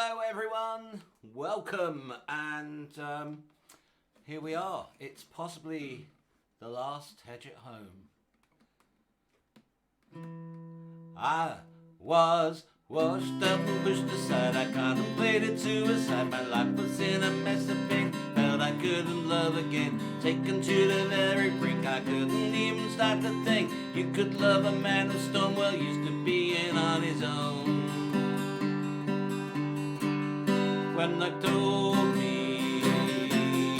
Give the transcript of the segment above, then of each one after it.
Hello everyone, welcome, and here we are. It's possibly the last Hedge at home. I was washed up and pushed aside, I contemplated suicide. My life was in a mess of pain, felt I couldn't love again. Taken to the very brink, I couldn't even start to think you could love a man who's Stonewall used to being on his own. When they told me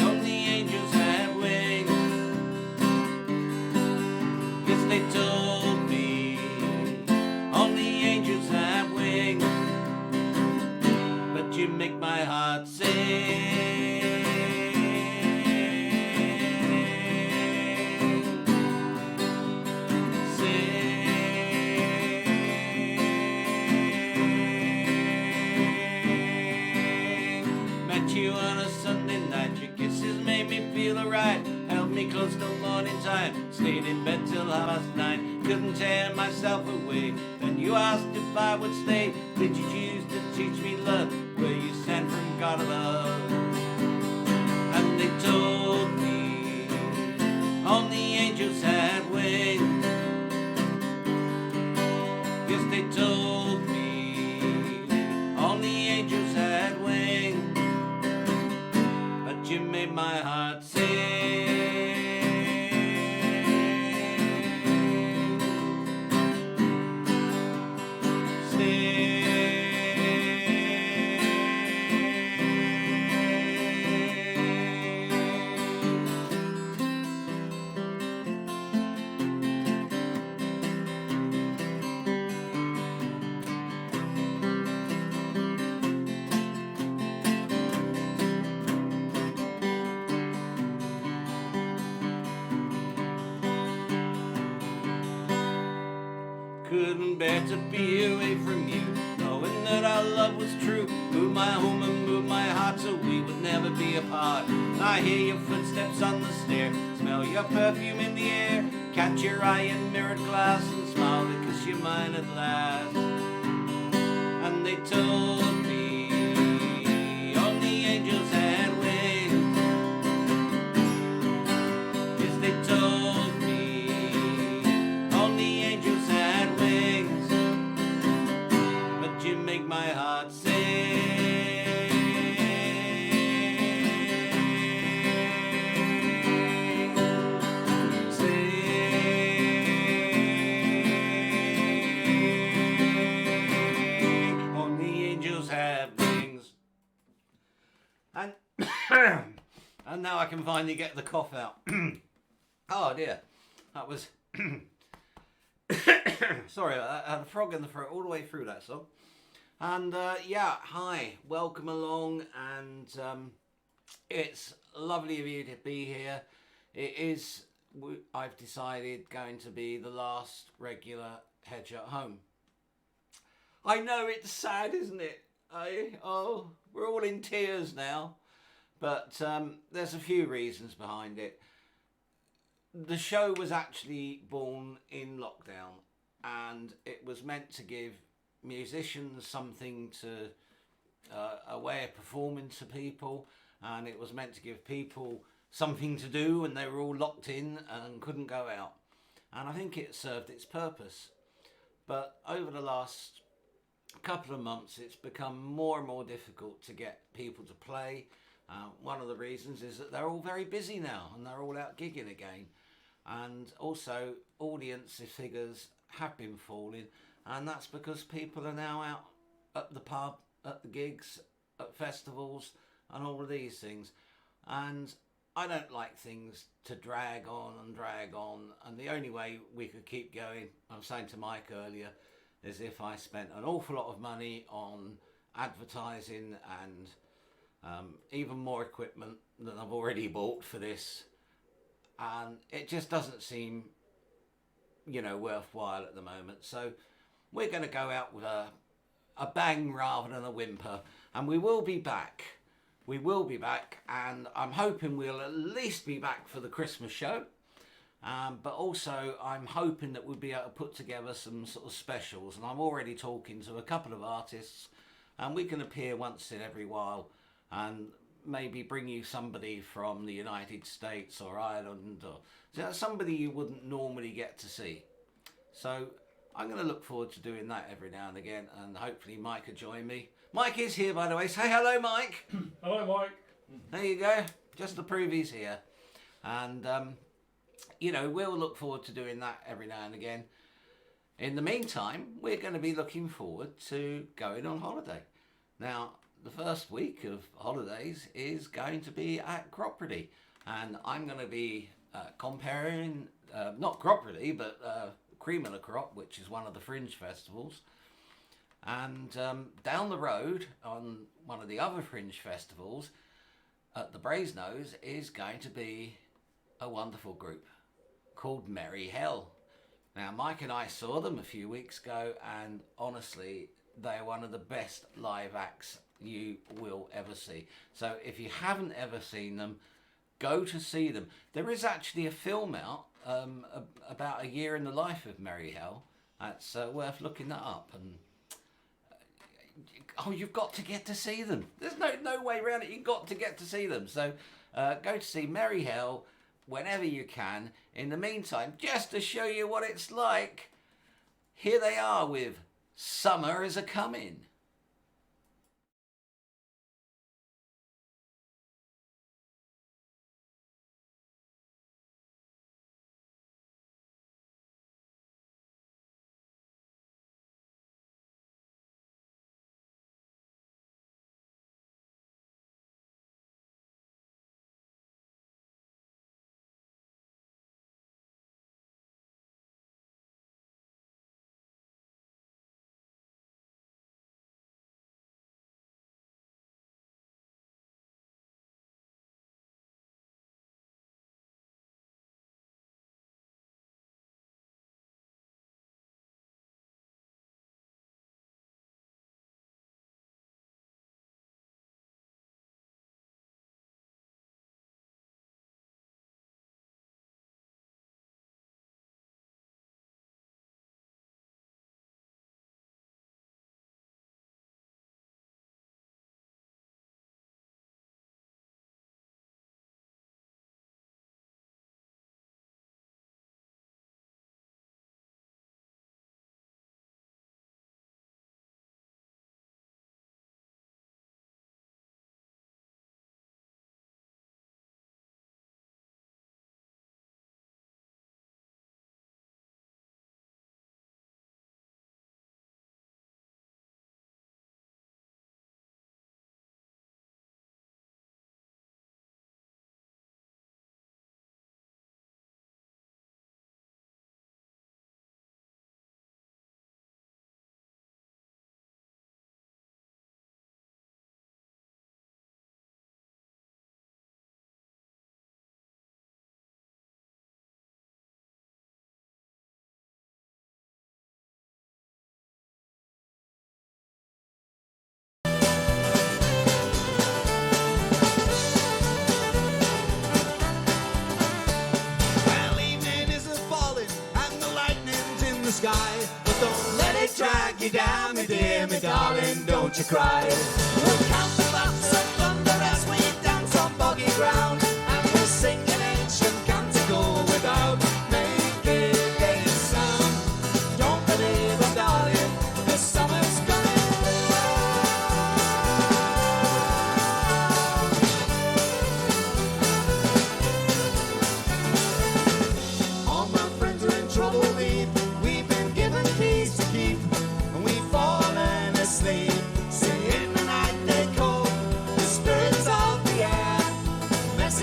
only angels have wings, yes, they told me only angels have wings, but you make my heart sing. You on a Sunday night, your kisses made me feel alright, held me close till morning time, stayed in bed till 9:30, couldn't tear myself away. Then you asked if I would stay, did you choose to teach me love, were you sent from God above? And they told me only angels had wings, yes, they told me only angels had wings, you made my heart sing. Couldn't bear to be away from you, knowing that our love was true. Move my home and move my heart so we would never be apart. I hear your footsteps on the stair, smell your perfume in the air, catch your eye in mirrored glass and smile because you're mine at last. And they told me only angels had wings, yes, they told me only angels had wings, but you make my heart sing. Sing. Only angels have wings. And and now I can finally get the cough out. Oh dear, that was sorry, I had a frog in the throat all the way through that song. And yeah, hi, welcome along, and it's lovely of you to be here. It is, I've decided, going to be the last regular Hedge at home. I know it's sad, isn't it? Oh, we're all in tears now, but there's a few reasons behind it. The show was actually born in lockdown, and it was meant to give musicians something to, a way of performing to people, and it was meant to give people something to do when they were all locked in and couldn't go out. And I think it served its purpose. But over the last couple of months, it's become more and more difficult to get people to play. One of the reasons is that they're all very busy now and they're all out gigging again. And also audience figures have been falling, and that's because people are now out at the pub, at the gigs, at festivals and all of these things. And I don't like things to drag on, and the only way we could keep going, I was saying to Mike earlier, is if I spent an awful lot of money on advertising and even more equipment than I've already bought for this, and it just doesn't seem, worthwhile at the moment. So we're going to go out with a bang rather than a whimper, and we will be back. And I'm hoping we'll at least be back for the Christmas show. But also I'm hoping that we'll be able to put together some sort of specials, and I'm already talking to a couple of artists and we can appear once in every while and maybe bring you somebody from the United States or Ireland, or somebody you wouldn't normally get to see. So I'm going to look forward to doing that every now and again, and hopefully Mike will join me. Mike is here, by the way. Say hello, Mike. Hello, Mike. There you go. Just to prove he's here. And, you know, we'll look forward to doing that every now and again. In the meantime, we're going to be looking forward to going on holiday. Now, the first week of holidays is going to be at Cropredy, and I'm going to be comparing, not Cropredy, but Cream of the Crop, which is one of the fringe festivals. And down the road on one of the other fringe festivals at the Brasenose is going to be a wonderful group called Merry Hell. Now, Mike and I saw them a few weeks ago, and honestly, they're one of the best live acts you will ever see. So if you haven't ever seen them, go to see them. There is actually a film out about a year in the life of Merry Hell. That's worth looking that up. And oh, you've got to get to see them. There's no way around it. You've got to get to see them. So go to see Merry Hell whenever you can. In the meantime, just to show you what it's like, here they are with Summer Is A-Comin'. Sky, but don't let it drag you down, me dear, me darling, don't you cry. We'll count the laps of thunder as we dance on boggy ground, and we'll sing an ancient canticle without making a sound. Don't believe it, darling, the summer's coming. All my friends are in trouble, we've been given keys to keep, and we've fallen asleep. See, in the night they call the spirits of the air, mess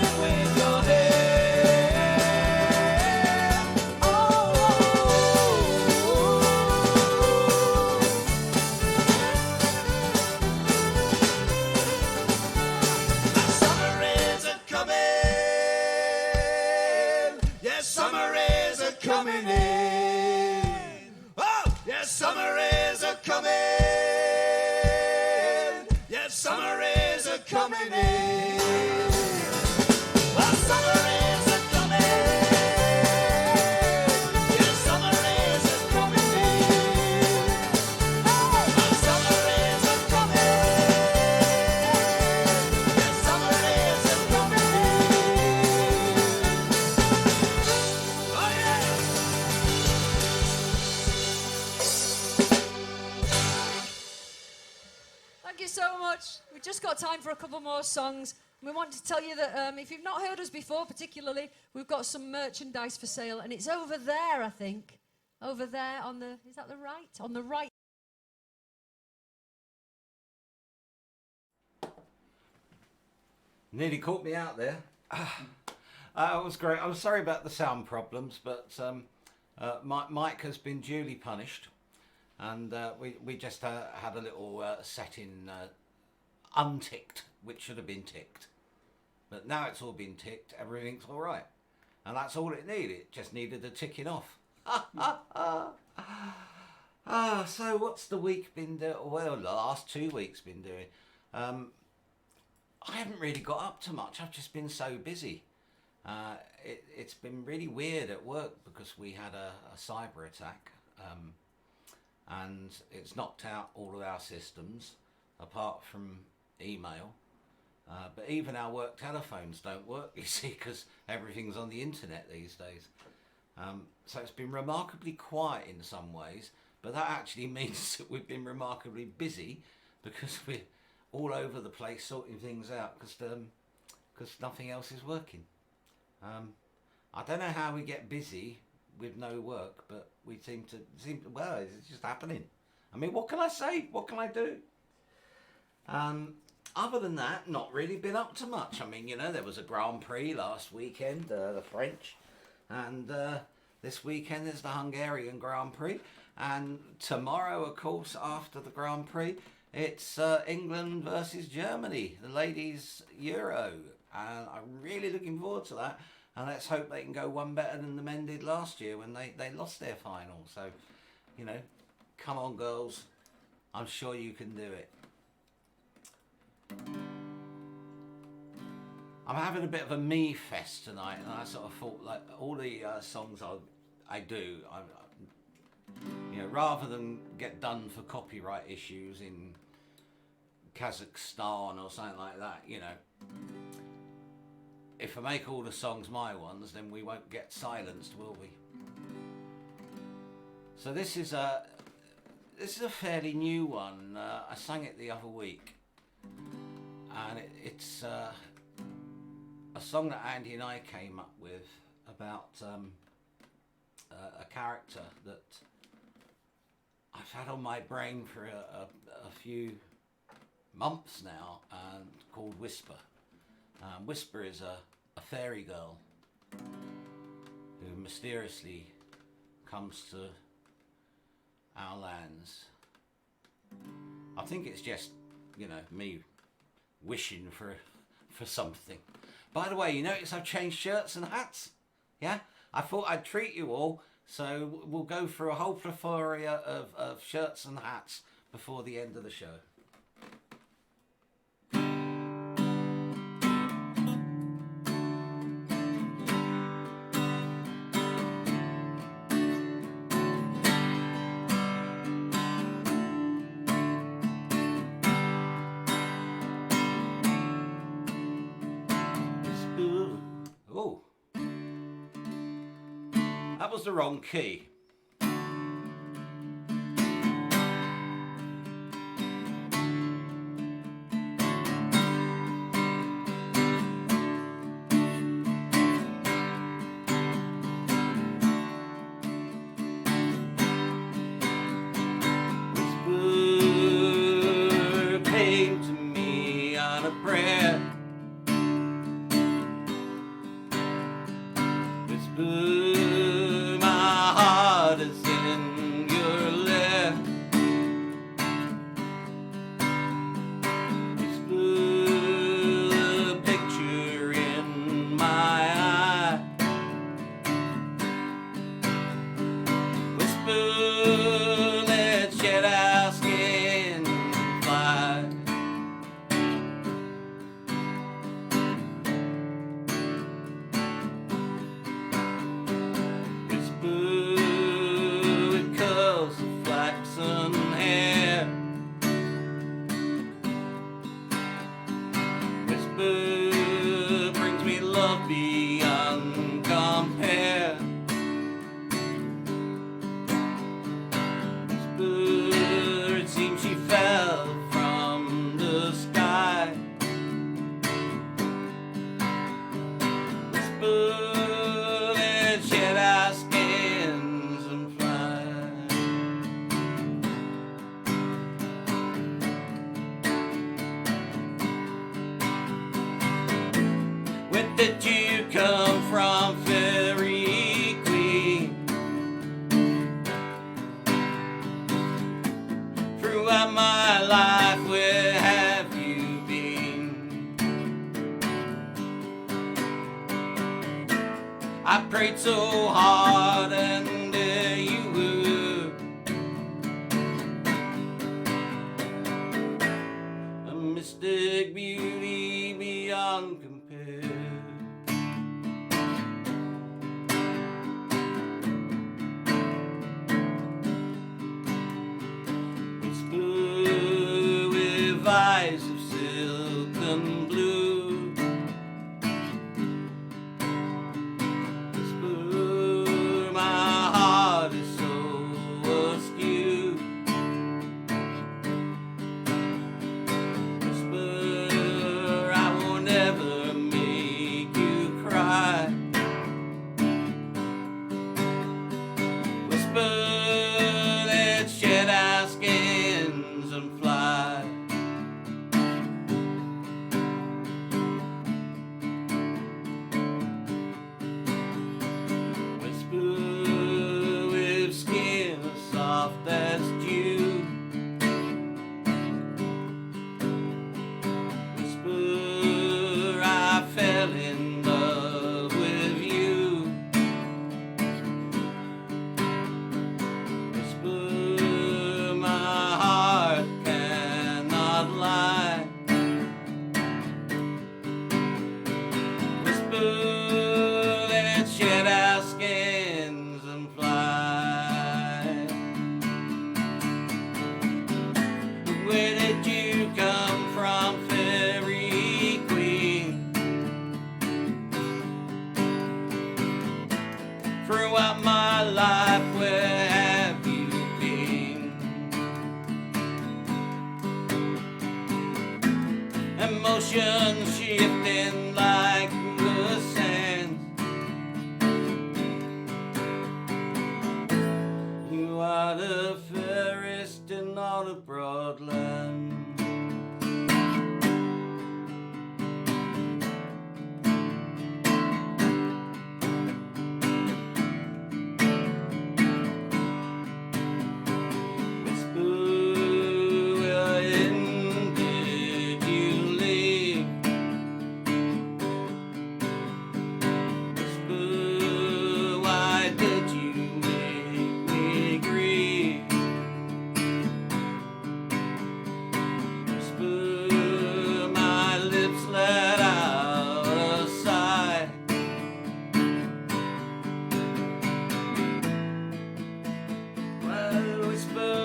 Thank you so much. We've just got time for a couple more songs. We want to tell you that if you've not heard us before, particularly, we've got some merchandise for sale, and it's over there, I think. Over there on the, is that the right? On the right. Nearly caught me out there. It was great. I'm sorry about the sound problems, but Mike has been duly punished, and we just had a little setting unticked, which should have been ticked. But now it's all been ticked, everything's all right. And that's all it needed. It just needed a ticking off. So what's the week been doing? Well, the last 2 weeks been doing. I haven't really got up to much. I've just been so busy. It's been really weird at work because we had a cyber attack, and it's knocked out all of our systems apart from email. But even our work telephones don't work, you see, because everything's on the internet these days. So it's been remarkably quiet in some ways, but that actually means that we've been remarkably busy because we're all over the place sorting things out because nothing else is working. I don't know how we get busy with no work, but we seem to, well, it's just happening. I mean, what can I say? What can I do? Other than that, not really been up to much. I mean, you know, there was a Grand Prix last weekend, the French, and this weekend there's the Hungarian Grand Prix, and tomorrow, of course, after the Grand Prix, it's England versus Germany, the ladies' Euro, and I'm really looking forward to that. And let's hope they can go one better than the men did last year when they lost their final. So, you know, come on, girls. I'm sure you can do it. I'm having a bit of a me fest tonight, and I sort of thought, like, all the songs I do, you know, rather than get done for copyright issues in Kazakhstan or something like that, you know, if I make all the songs my ones, then we won't get silenced, will we? So this is a fairly new one. I sang it the other week, and it's a song that Andy and I came up with about a character that I've had on my brain for a few months now, and called Whisper. Whisper is a fairy girl who mysteriously comes to our lands. I think it's just, you know, me wishing for something. By the way, you notice I've changed shirts and hats? Yeah? I thought I'd treat you all, so we'll go through a whole plethora of shirts and hats before the end of the show. Oh, that was the wrong key. Whisper came to me on a prayer. Whisper, my heart is in your lair. Whisper, the picture in my eye. Whisper, let's shed our skin and fly. With curls of flaxen hair. Whisper brings me love beyond compare. Whisper, it seems she fell from did you come from, fairy queen? Throughout my life, where have you been? I prayed so hard and there you were, a mystic beauty beyond compare. Whisper with eyes of silk and blue, whisper my heart is so askew, whisper I will never make you cry, whisper let's shed our skins and fly. Whisper with skin as soft as dew, whisper I fell in love with you, whisper my heart cannot lie, whisper let's shed our skins and fly. Where did you come from, fairy queen? Throughout my life, where have you been? Emotions shifting like the sands, you are the fairest in all the broad land. Whisper, wherein did you live? Whisper, why did you make me grieve? Whisper, my lips let out a sigh. Well, whisper,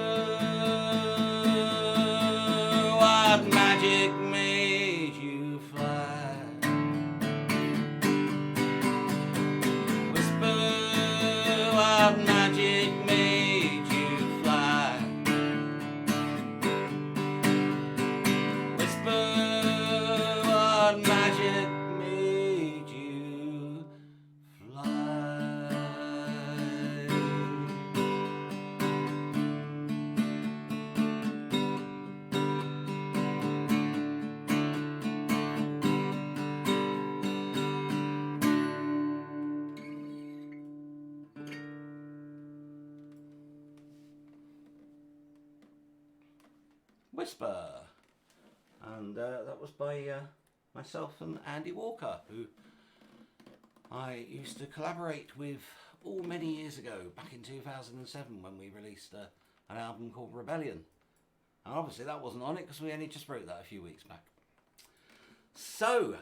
what magic made you fly? Whisper, what magic made you fly? Whisper, what magic made you fly? Whisper, and that was by myself and Andy Walker, who I used to collaborate with many years ago, back in 2007 when we released an album called Rebellion. And obviously that wasn't on it because we only just wrote that a few weeks back. So,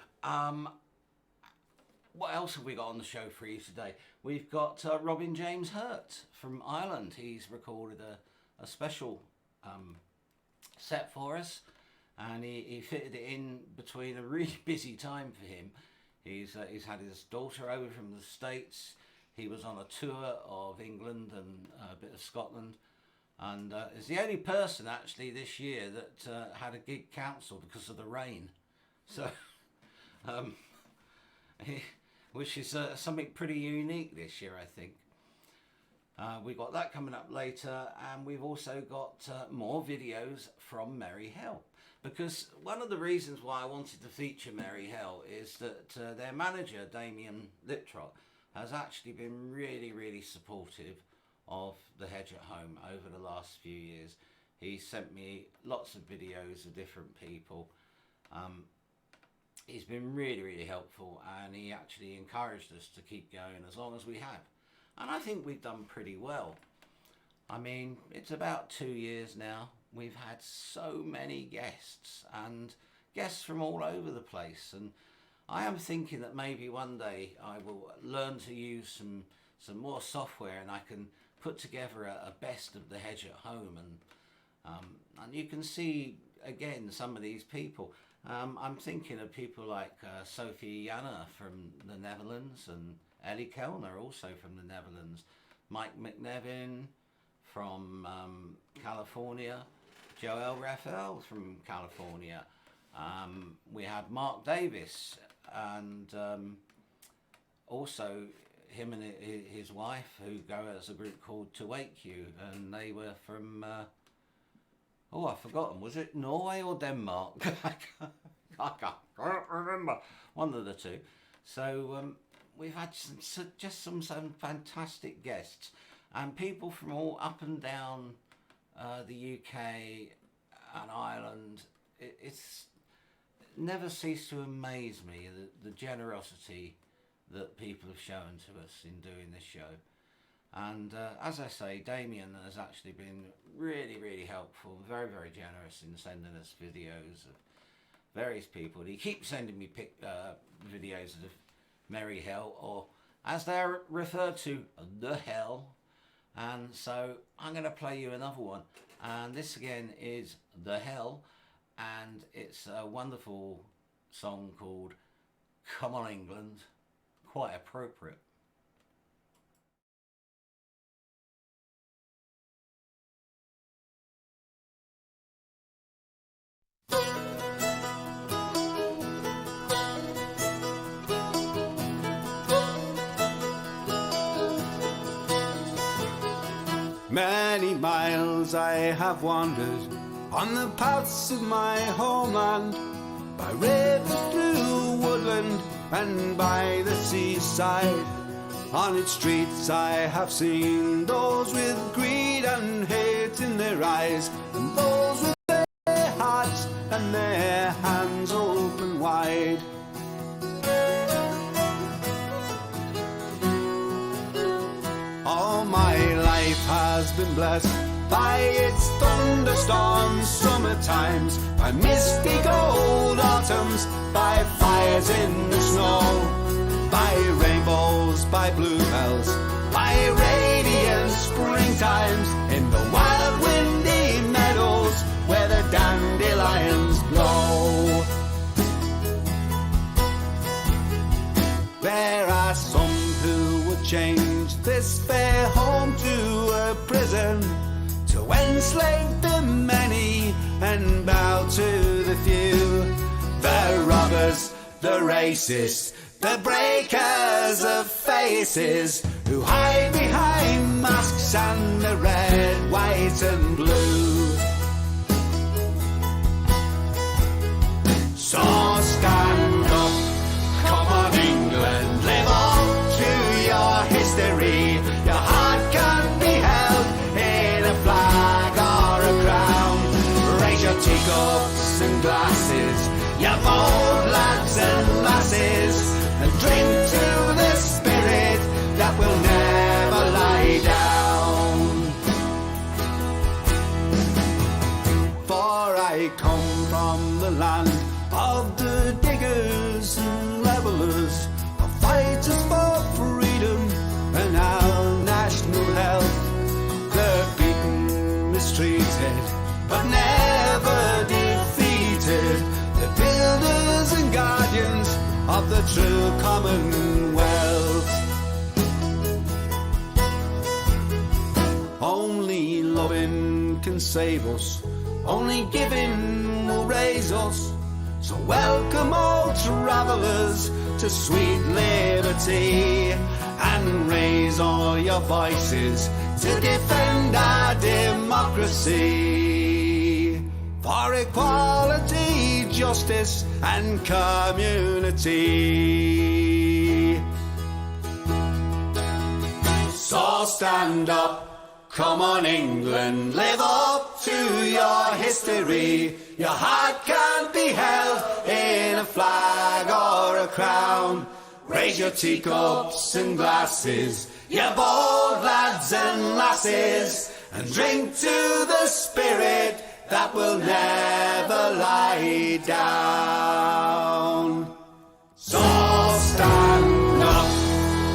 what else have we got on the show for you today? We've got Robin James Hurt from Ireland. He's recorded a special set for us, and he fitted it in between a really busy time for him. He's had his daughter over from the States. He was on a tour of England and a bit of Scotland, and is the only person actually this year that had a gig cancelled because of the rain. So, which is something pretty unique this year, I think. We've got that coming up later, and we've also got more videos from Merry Hell. because one of the reasons why I wanted to feature Merry Hell is that their manager, Damien Liptrot, has actually been really, really supportive of the Hedge at Home over the last few years. He sent me lots of videos of different people. He's been really, really helpful, and he actually encouraged us to keep going as long as we have. And I think we've done pretty well. I mean, it's about 2 years now. We've had so many guests, and guests from all over the place. And I am thinking that maybe one day I will learn to use some more software, and I can put together a best of the Hedge at Home. And you can see, again, some of these people. I'm thinking of people like Sophie Janner from the Netherlands, and Ellie Kellner, also from the Netherlands, Mike McNevin from California, Joel Raphael from California. We had Mark Davis, and also him and his wife, who go as a group called To Wake You, and they were from I've forgotten, was it Norway or Denmark? I can't remember, one of the two. So we've had some fantastic guests, and people from all up and down the UK and Ireland. It's never ceased to amaze me the generosity that people have shown to us in doing this show. And as I say, Damien has actually been really, really helpful, very, very generous in sending us videos of various people. He keeps sending me videos of Merry Hell, or as they're referred to, The Hell. And so I'm going to play you another one. And this again is The Hell, and it's a wonderful song called Come On England, quite appropriate. Many miles I have wandered on the paths of my homeland, by river, through woodland, and by the seaside. On its streets I have seen those with greed and hate in their eyes, and those with their hearts and their hands open wide. All my life has been blessed by its thunderstorms, summer times, by misty cold autumns, by fires in the snow, by rainbows, by bluebells, by radiant springtimes, in the wild windy meadows where the dandelions blow. There are some who would change this fair home to a prison, to enslave the many and bow to the few. The robbers, the racists, the breakers of faces, who hide behind masks and the red, white and blue. So stand up, come on England, live up to your history. Your heart can be held in a flag or a crown. Raise your teacups and glasses, your bold lads and lasses, and drink to the spirit that will never lie down. For I come from the land of the diggers and levelers, of fighters for freedom and our national health. The beaten, mistreated, but never defeated, the builders and guardians of the true Commonwealth. Only loving can save us, only giving will raise us. So welcome all travellers to sweet liberty, and raise all your voices to defend our democracy. for equality, justice and community. So stand up, come on England, live up to your history. Your heart can't be held in a flag or a crown. Raise your teacups and glasses, you bold lads and lasses, and drink to the spirit that will never lie down. So stand up,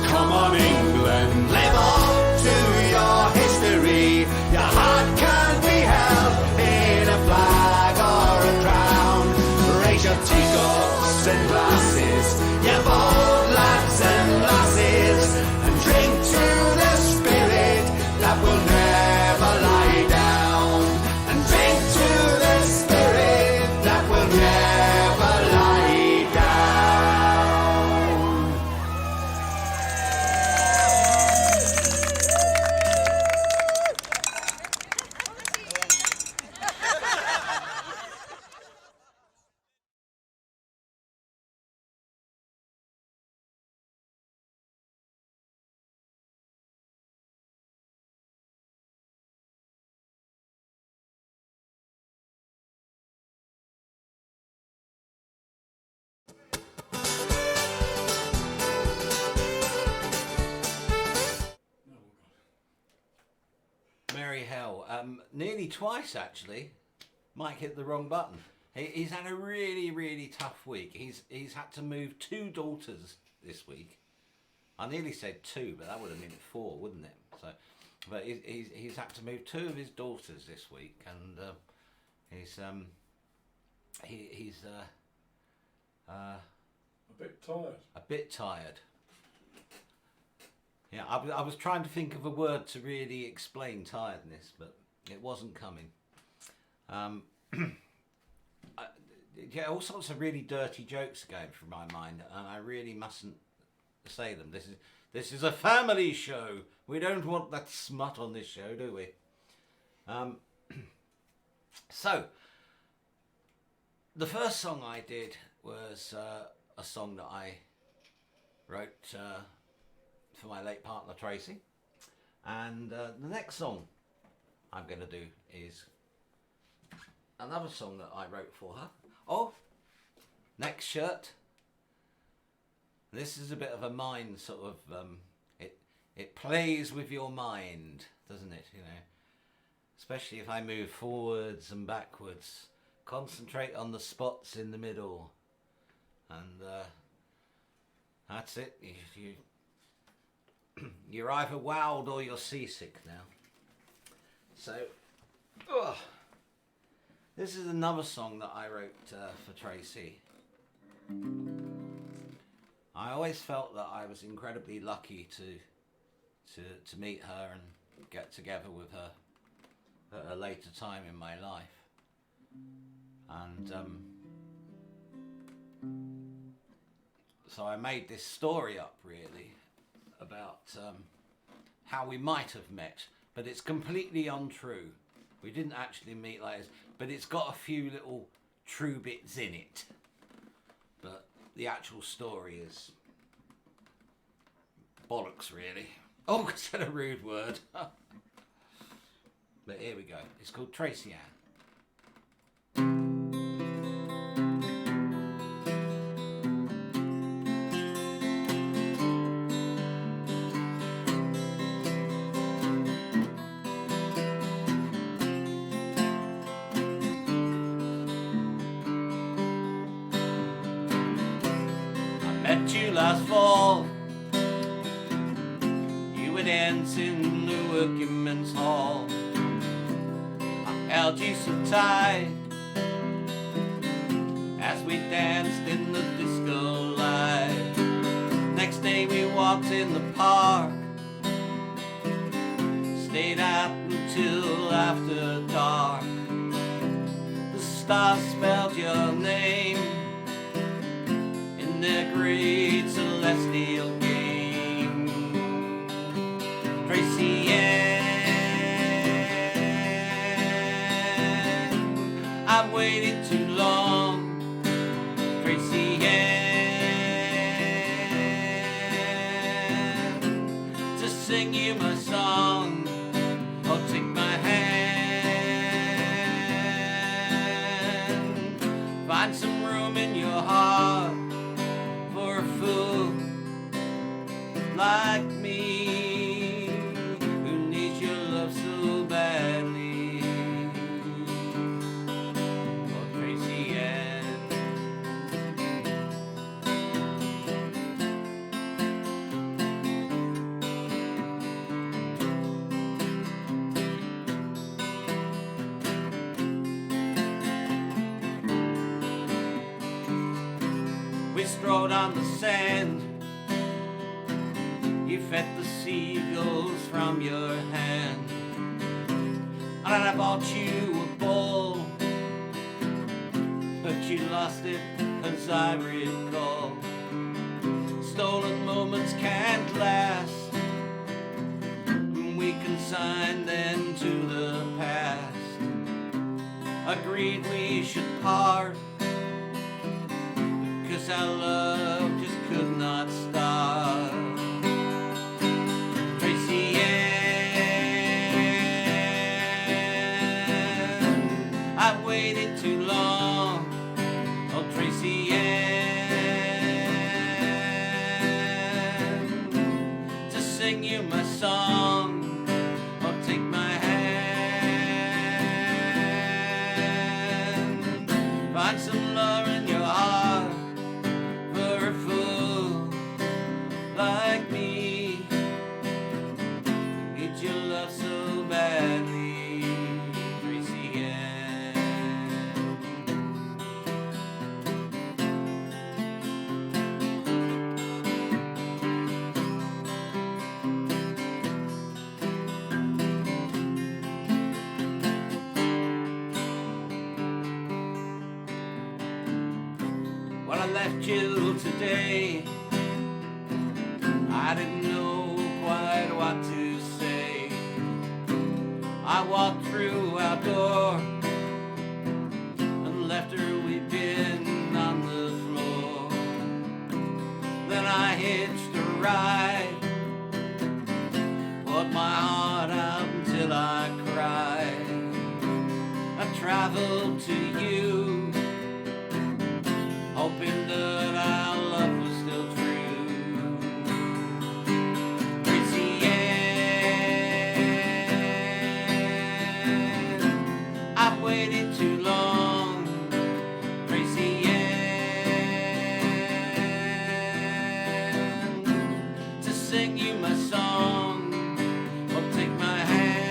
come on England, live up to your history. Your heart can't be held in a flag or a crown. Raise your teacups and glasses, you bold lads and lasses, and drink to the spirit that will never lie down. And drink to the spirit that will never lie down. Merry hell. Nearly twice, actually. Mike hit the wrong button. He's had a really, really tough week. He's had to move 2 daughters this week. I nearly said 2, but that would have been 4, wouldn't it? So, but he's had to move 2 of his daughters this week, and he's a bit tired. a bit tired. Yeah, I was trying to think of a word to really explain tiredness, but it wasn't coming. Yeah, all sorts of really dirty jokes are going through my mind, and I really mustn't say them. This is a family show. We don't want that smut on this show, do we? So, the first song I did was a song that I wrote for my late partner Tracy, and the next song I'm going to do is another song that I wrote for her. Oh, next shirt. This is a bit of a mind sort of it plays with your mind, doesn't it? You know, especially if I move forwards and backwards, concentrate on the spots in the middle, and that's it. You're either wowed or you're seasick now. So, this is another song that I wrote for Tracy. I always felt that I was incredibly lucky to meet her and get together with her at a later time in my life. And so I made this story up really about how we might have met, but it's completely untrue. We didn't actually meet like this, but it's got a few little true bits in it. But the actual story is bollocks, really. Oh, I said a rude word. But here we go. It's called Tracy Ann. Met you last fall. You were dancing in the working men's hall. I held you so tight as we danced in the disco light. Next day we walked in the park, stayed out until after dark. The stars spelled your name in their great celestial game. Tracy Ann, I Find some room in your heart for a fool like me, who needs your love so badly. Oh, Tracy Ann. We strolled on the sand. You fed the seagulls from your hand, and I bought you a ball, but you lost it as I recall. Stolen moments can't last, and we consigned them to the past. Agreed we should part, because our love just could not start. Tracy Ann, I've waited too long. Oh, Tracy Ann, to sing you my song. Oh, take my hand. Find some love in your heart for a fool like me. Need your love so badly, Tracy Ann. Well, I left you today. I didn't know quite what to say. I walked through our door and left her weeping on the floor. Then I hitched a ride, poured my heart out until I cried. I traveled to you, hoping that our love was still true. Tracy Ann, I've waited too long. Tracy Ann, to sing you my song. Oh, take my hand.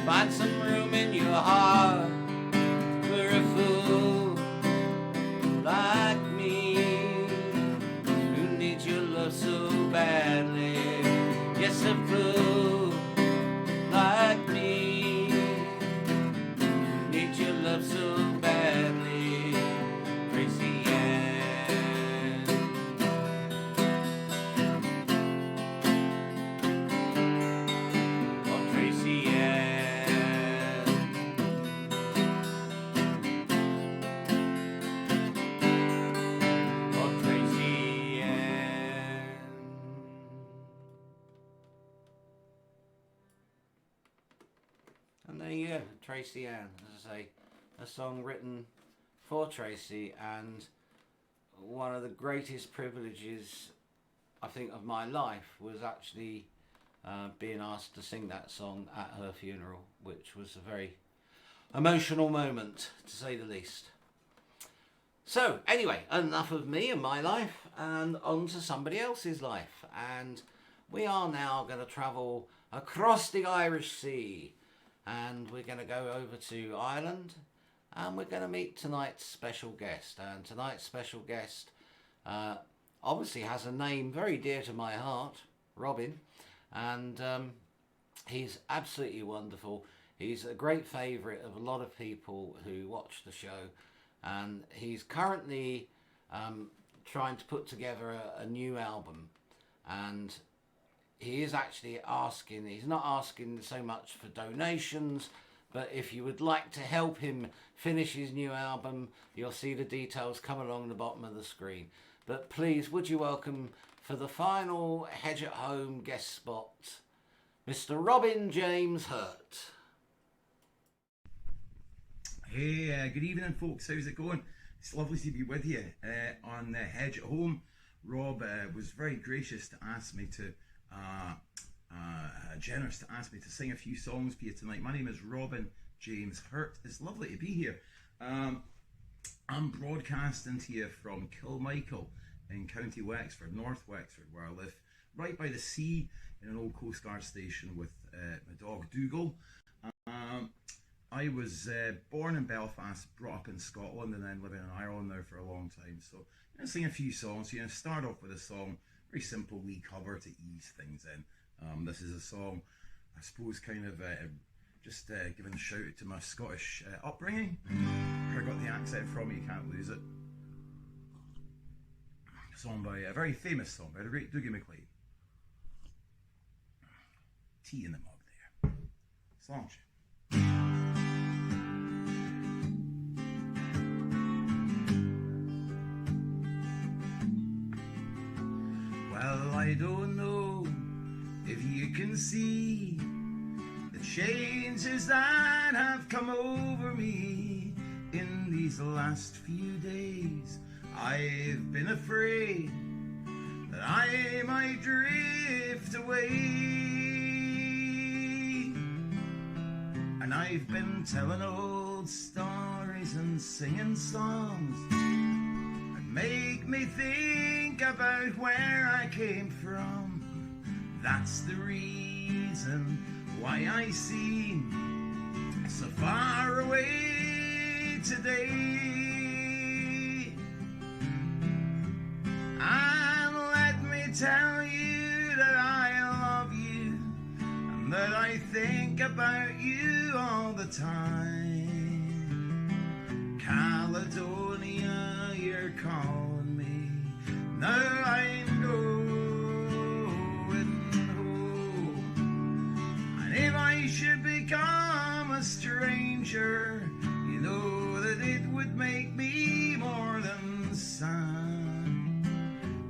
Find some room in your heart for a fool like me, who needs your love so badly. Yes, a fool like me, who needs your love so badly, Tracy Ann. Oh, Tracy Ann. Oh, Tracy Ann. And there you go, Tracy Ann. As I say, a song written for Tracy, and one of the greatest privileges, I think, of my life was actually being asked to sing that song at her funeral, which was a very emotional moment, to say the least. So, anyway, enough of me and my life, and on to somebody else's life. And we are now going to travel across the Irish Sea, and we're going to go over to Ireland, and we're going to meet tonight's special guest. And tonight's special guest obviously has a name very dear to my heart, Robin, and he's absolutely wonderful. He's a great favourite of a lot of people who watch the show, and he's currently trying to put together a new album, and he is actually asking, he's not asking so much for donations, but if you would like to help him finish his new album, you'll see the details come along the bottom of the screen. But please, would you welcome, for the final Hedge at Home guest spot, Mr. Robin James Hurt. Hey, good evening, folks. How's it going? It's lovely to be with you on Hedge at Home. Rob was very gracious to ask me to, generous to ask me to sing a few songs for you tonight. My name is Robin James Hurt. It's lovely to be here. I'm broadcasting to you from Kilmichael in County Wexford, North Wexford, where I live, right by the sea in an old Coast Guard station with my dog Dougal. I was born in Belfast, brought up in Scotland, and then living in Ireland now for a long time. So I'm going to sing a few songs. So, start off with a song, very simple wee cover to ease things in. This is a song, I suppose, kind of just giving a shout out to my Scottish upbringing. I got the accent from it, you can't lose it. A song by a very famous song by the great Dougie MacLean. Tea in the mug there. Song. Well, I don't know if you can see the changes that have come over me in these last few days. I've been afraid that I might drift away, and I've been telling old stories and singing songs that make me think about where I came from. That's the reason why I seem so far away today. And let me tell you that I love you, and that I think about you all the time. Caledonia, you're calling me. Now I'm going home. And if I should become a stranger, you know that it would make me more than sad.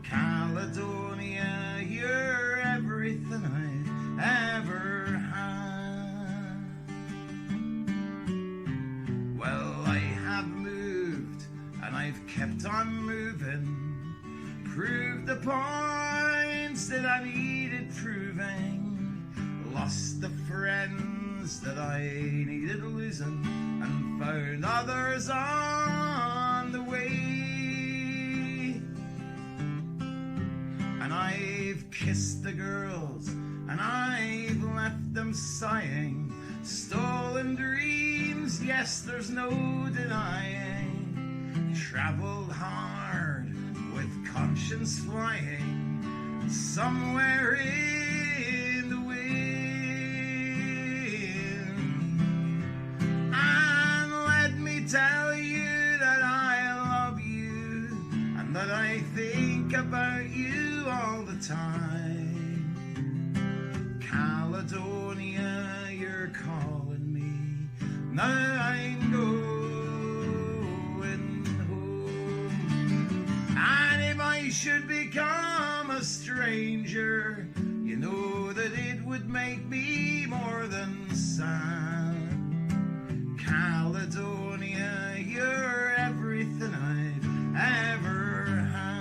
Caledonia, you're everything I've ever had. Well, I have moved, and I've kept on moving, proved the points that I needed proving, lost the friends that I needed losing, and found others on the way. And I've kissed the girls, and I've left them sighing. Stolen dreams, yes, there's no denying. Traveled hard with conscience flying, somewhere in the wind. And let me tell you that I love you, and that I think about you all the time. Caledonia, you're calling me. Now I'm going home. And if I should become a stranger, you know that it would make me more than sad. Caledonia, you're everything I've ever had.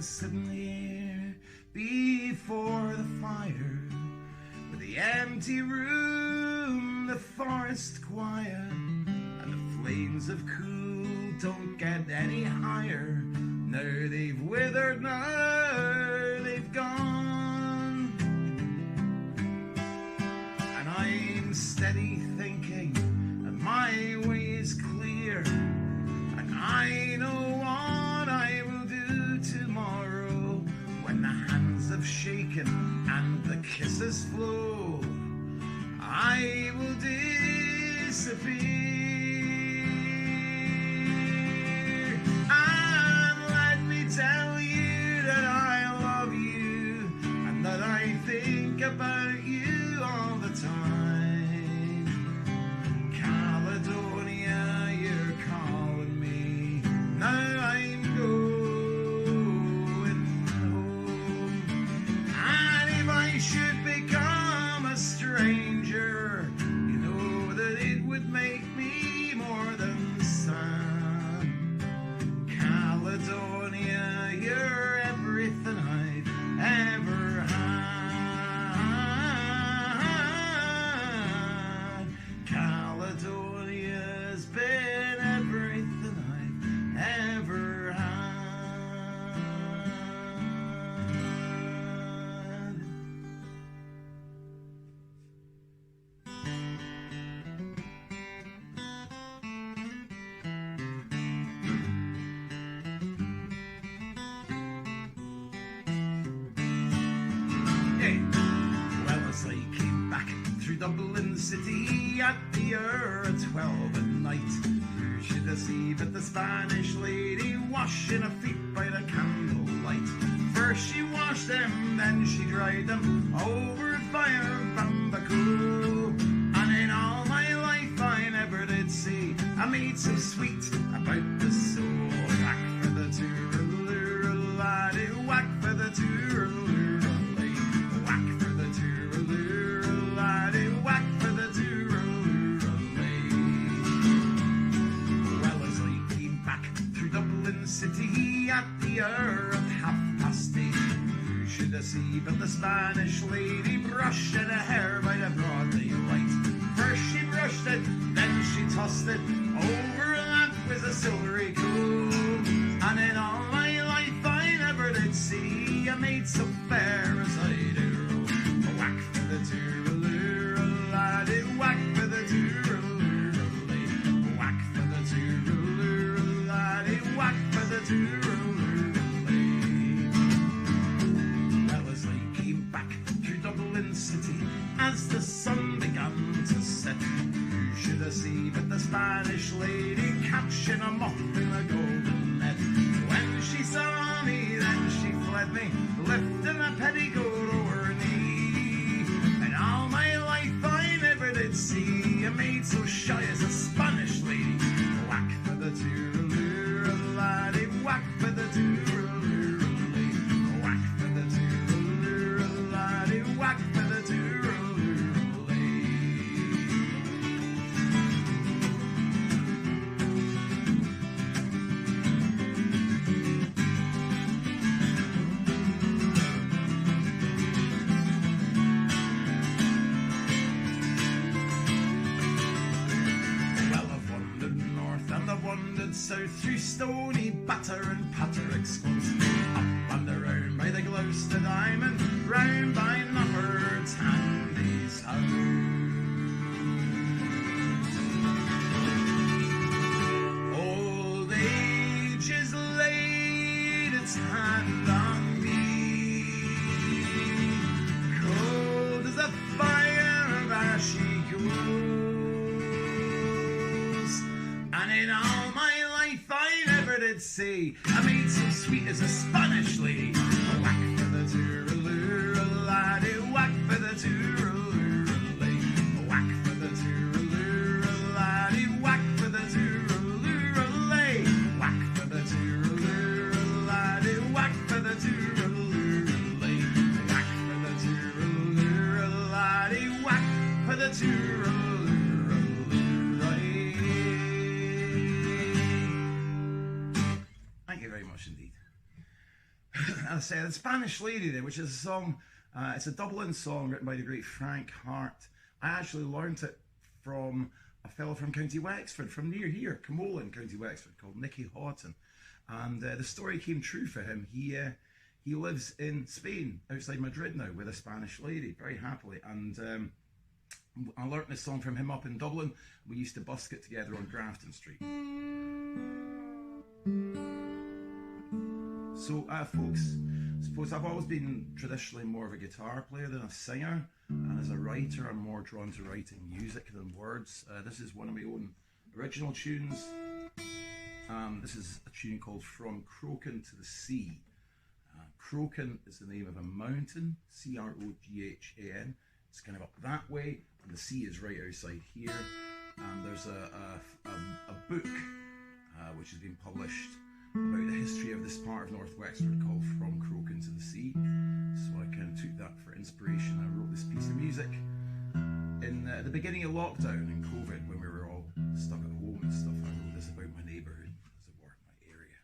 Sitting here before the fire, with the empty room, the forest quiet, and the flames of cool don't get any higher. Now they've withered, now they've gone, and I'm steady thinking that my way is clear, and I know what I will do tomorrow when the hands have shaken and the kisses flow. I will disappear, and let me tell the hour of 12 at night. Who should I see but the Spanish lady washing her feet by the candlelight. First she washed them, then she dried them over by her bambacool. And in all my life I never did see a maid so sweet about the soul. Whack for the tooraloo, laddie, whack for the tooraloo, whack for the tooraloo, laddie, whack for the tooraloo. Well, as I came back through Dublin City at the hour of 8:30, who should I see but the Spanish lady brushing her hair by the broad daylight. First she brushed it, then she tossed it over a lamp with a silvery comb. And in all my life I never did see a maid so fair as I do. Whack for the tooraloo, laddie, whack for the tooraloo, whack for the tooraloo, laddie, whack for the tooraloo. Well, as I came back through Dublin City, as the sun began to set, who should I see but the Spanish lady catching a moth in a golden net. When she saw me, then she fled me, lifting a petticoat over her knee. And all my life I never did see a maid so shy as a Spanish lady. Whack for the tooraloo, laddie, whack for the tooraloo, whack for the tooraloo, laddie, whack for the tooraloo. South through Stony Batter and Patrick's Close, up and around by the Gloucester Diamond, round by Number Tandy's house. Old age is laid its hand on me, cold as a fire of ashy coals, and in all my I never did see a maid so sweet as a Spanish lady. Whack for the tooraloo, laddie, whack for the tooraloo, whack for the tooraloo, laddie, whack for the tooraloo, whack for the tooraloo, laddie, whack for the tooraloo, whack for the tooraloo, laddie, whack for the tooraloo. Indeed. As I said, the Spanish Lady there, which is a song, it's a Dublin song written by the great Frank Hart. I actually learnt it from a fellow from County Wexford, from near here, Camolan, County Wexford, called Nicky Houghton. And the story came true for him. He lives in Spain, outside Madrid now, with a Spanish lady, very happily. And I learnt this song from him up in Dublin. We used to busk it together on Grafton Street. So, folks, I suppose I've always been traditionally more of a guitar player than a singer, and as a writer I'm more drawn to writing music than words. This is one of my own original tunes. This is a tune called From Crokin to the Sea. Crokin is the name of a mountain, Croghan. It's kind of up that way, and the sea is right outside here. And there's a book which has been published about the history of this part of North Wexford called From Crokin to the Sea. So I kind of took that for inspiration. I wrote this piece of music in the beginning of lockdown in COVID, when we were all stuck at home and stuff. I wrote this about my neighbourhood, as it were, my area.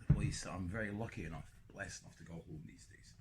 The place that I'm very lucky enough, blessed enough to go home these days.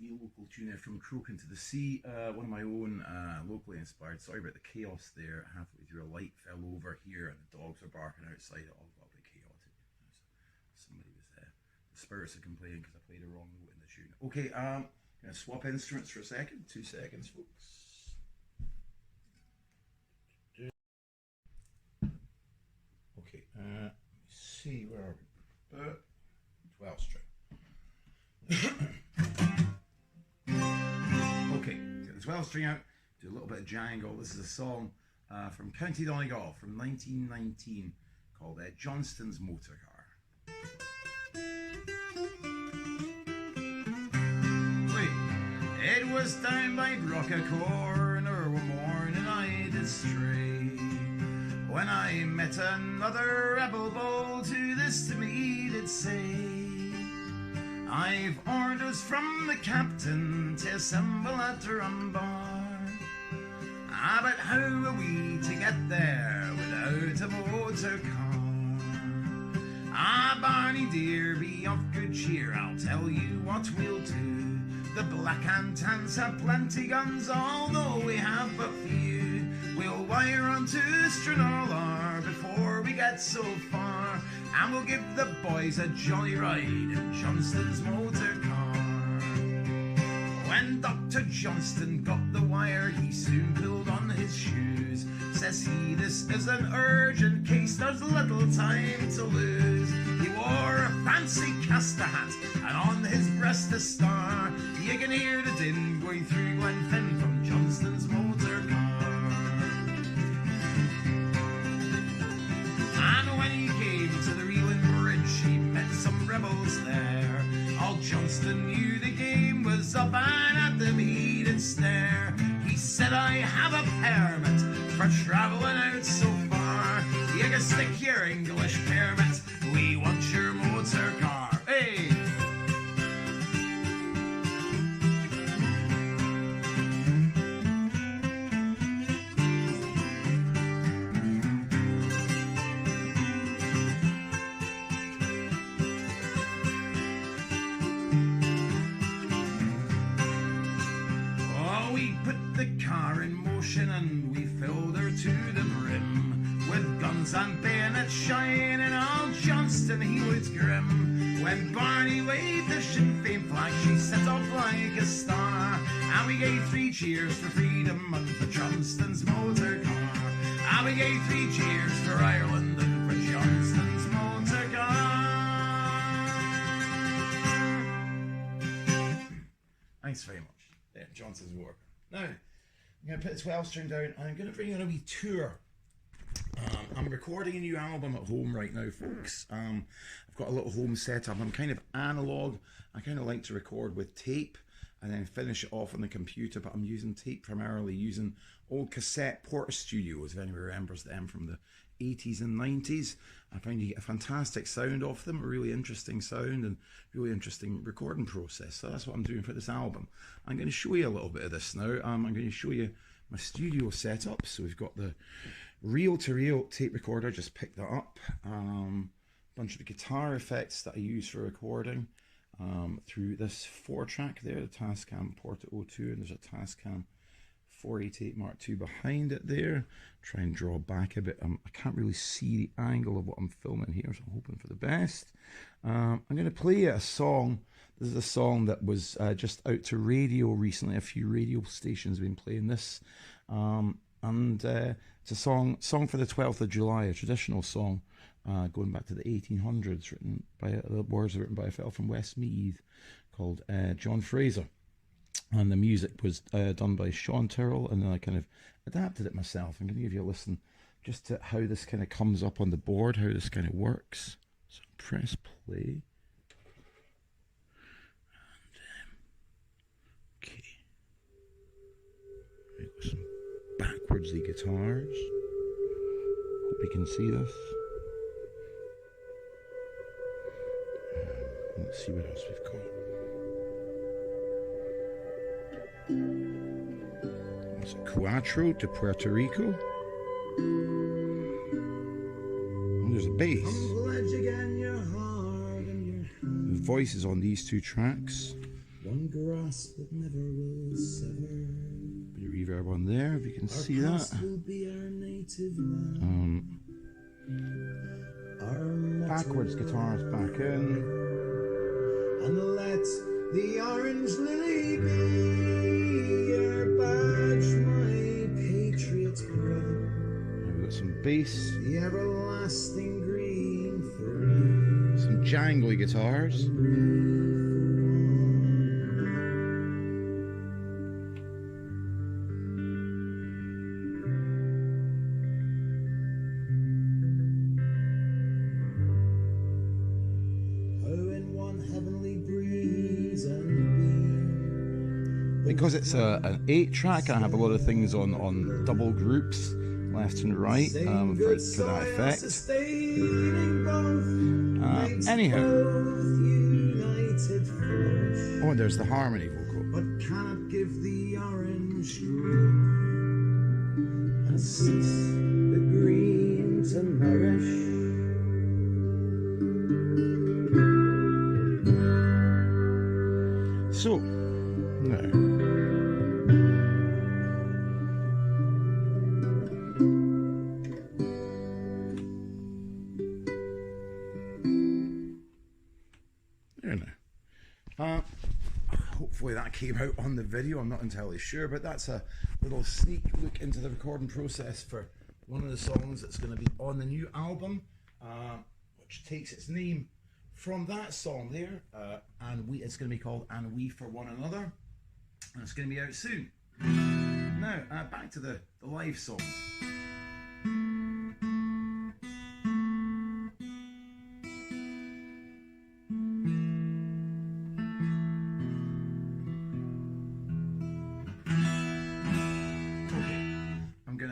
new local tune there from Croaking to the Sea, one of my own, locally inspired. Sorry about the chaos there. Halfway through, a light fell over here and the dogs are barking outside. It all got a bit chaotic. Somebody was there. The spirits are complaining because I played a wrong note in the tune. Okay, gonna swap instruments for a second. 2 seconds, folks. Okay, let me see, where are we? 12 string. Okay, get the 12 string out, do a little bit of jangle. This is a song from County Donegal from 1919 called Johnston's Motor Car. Wait. It was down by Brocka Corner one morning I did stray, when I met another rebel bold who this to me did say, I've orders from the captain to assemble at the Rumbar. Ah, but how are we to get there without a motor car? Ah, Barney dear, be of good cheer, I'll tell you what we'll do. The Black and Tans have plenty guns, although we have but few. We'll wire on to Stranraer before we get so far, and we'll give the boys a jolly ride in Johnston's motor car. When Dr. Johnston got the wire, he soon pulled on his shoes. Says he, this is an urgent case, there's little time to lose. He wore a fancy castor hat, and on his breast a star. You can hear the din going through Glenfin from Johnston's motor car. And when he came to the Reeling Bridge, he met some rebels there. All Johnston knew the game was up, and at them he did stare. He said, I have a permit for travelling out so far. You can stick your English permit, we want your motor car. Hey! And we filled her to the brim with guns and bayonets shining. All Johnston he was grim. When Barney waved the Sinn Féin flag, she set off like a star, and we gave 3 cheers for freedom and for Johnston's motor car. And we gave 3 cheers for Ireland and for Johnston's motor car. Thanks very much. Yeah, Johnston's motor car. Now, I'm going to put the 12 string down and I'm going to bring in a wee tour. I'm recording a new album at home right now, folks. I've got a little home setup. I'm kind of analog. I kind of like to record with tape and then finish it off on the computer, but I'm using tape primarily, using old cassette Porta Studios, if anyone remembers them from the 80s and 90s. I find you get a fantastic sound off them, a really interesting sound and really interesting recording process. So that's what I'm doing for this album. I'm going to show you a little bit of this now. I'm going to show you my studio setup. So we've got the reel-to-reel tape recorder, just picked that up. Bunch of the guitar effects that I use for recording through this 4-track there, the Tascam Porta 02, and there's a Tascam 488 Mark II behind it there. Try and draw back a bit. I can't really see the angle of what I'm filming here, so I'm hoping for the best. I'm going to play a song. This is a song that was just out to radio recently. A few radio stations have been playing this. It's a song for the 12th of July, a traditional song going back to the 1800s, written by the words written by a fellow from Westmeath called John Fraser. And the music was done by Sean Tyrrell, and then I kind of adapted it myself. I'm going to give you a listen just to how this kind of comes up on the board, how this kind of works. So press play. And, okay. We've got some backwardsy guitars. Hope you can see this. Let's see what else we've got. It's a Cuatro de Puerto Rico. And there's a bass. The voice is on these 2 tracks. One grasp that never will sever. Bit of reverb on there, if you can see that. Will be our native land. Backwards guitars back in. And let the orange lily be our badge, my patriot's brother. We've got some bass. The everlasting green for you. Some jangly guitars. Because it's an 8-track, I have a lot of things on double groups, left and right, for that effect. Anyhow. Oh, there's the harmony vocal. But cannot give the orange room and cease the green to nourish. So, now. Hopefully that came out on the video, I'm not entirely sure, but that's a little sneak look into the recording process for one of the songs that's going to be on the new album, which takes its name from that song there, and it's going to be called And We For One Another, and it's going to be out soon. Now, back to the live song.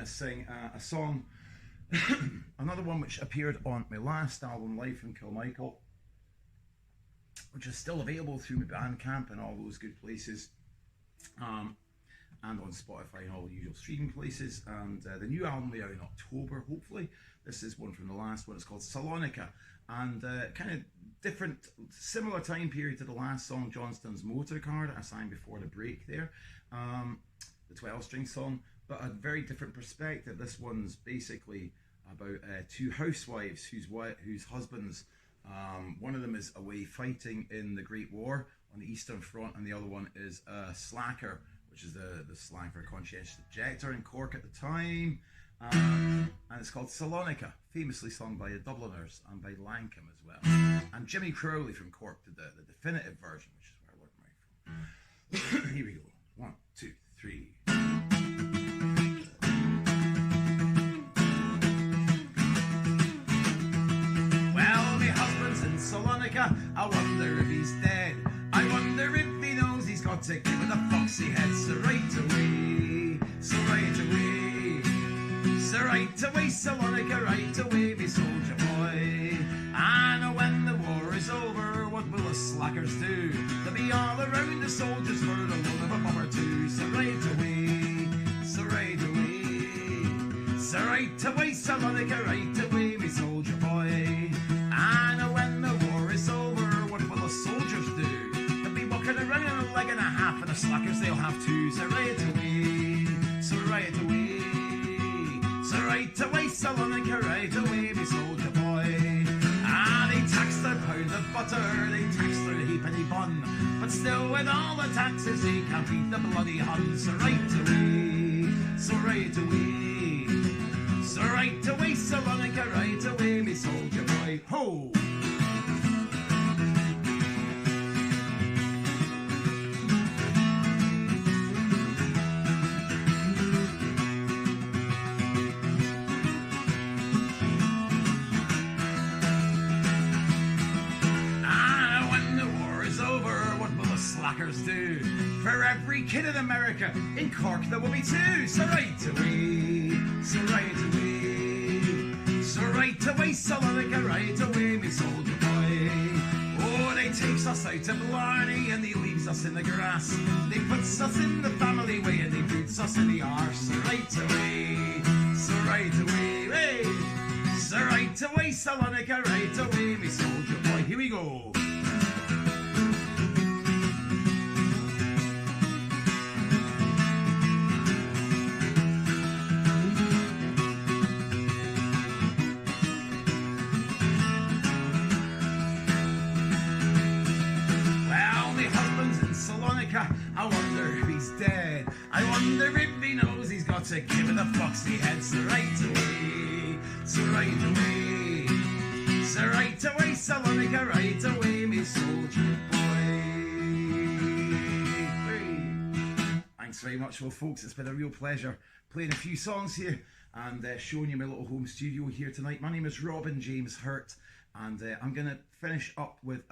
Sing a song, another one which appeared on my last album, Live from Kilmichael, which is still available through my Bandcamp and all those good places, and on Spotify and all the usual streaming places. And the new album will be out in October, hopefully. This is one from the last one. It's called Salonika, and kind of different, similar time period to the last song, Johnston's Motor Car, that I sang before the break there, the 12-string song. But a very different perspective. This one's basically about two housewives whose husbands, one of them is away fighting in the Great War on the Eastern Front, and the other one is a slacker, which is the slang for a conscientious objector in Cork at the time. And it's called Salonika, famously sung by the Dubliners and by Lankham as well. And Jimmy Crowley from Cork did the definitive version, which is where I learned mine from. Here we go. 1, 2, 3. Salonika, I wonder if he's dead. I wonder if he knows he's got to give it a foxy head. So right away, so right away, so right away, Salonika, right away, me soldier boy. And when the war is over, what will the slackers do? They'll be all around the soldiers for the load of a bomb or two. So right away, so right away, so right away, Salonika, right away, me soldier boy. And when the war is over, what will the soldiers do? They'll be walking around in a leg and a half, and the slackers they'll have two. So right away, so right away, so right away, Salonika, right away, me soldier boy. And they tax their pound of butter, they tax their halfpenny bun, but still with all the taxes they can't beat the bloody Hun. So right away, so right away, so right away, Salonika, right away, me soldier boy. Ho! Do. For every kid in America, in Cork there will be two. So right away, so right away, so right away, Salonika, right away, me soldier boy. Oh, they takes us out to Blarney and they leaves us in the grass. They puts us in the family way and they boots us in the arse. So right away, so right away, hey. So right away, Salonika, right away, me soldier boy. Here we go. I wonder if he's dead. I wonder if he knows he's got to give it a foxy head. So right away, so right away, so right away, Salonica, right away, me soldier boy. Thanks very much, well, folks. It's been a real pleasure playing a few songs here and showing you my little home studio here tonight. My name is Robin James Hurt, and I'm going to finish up with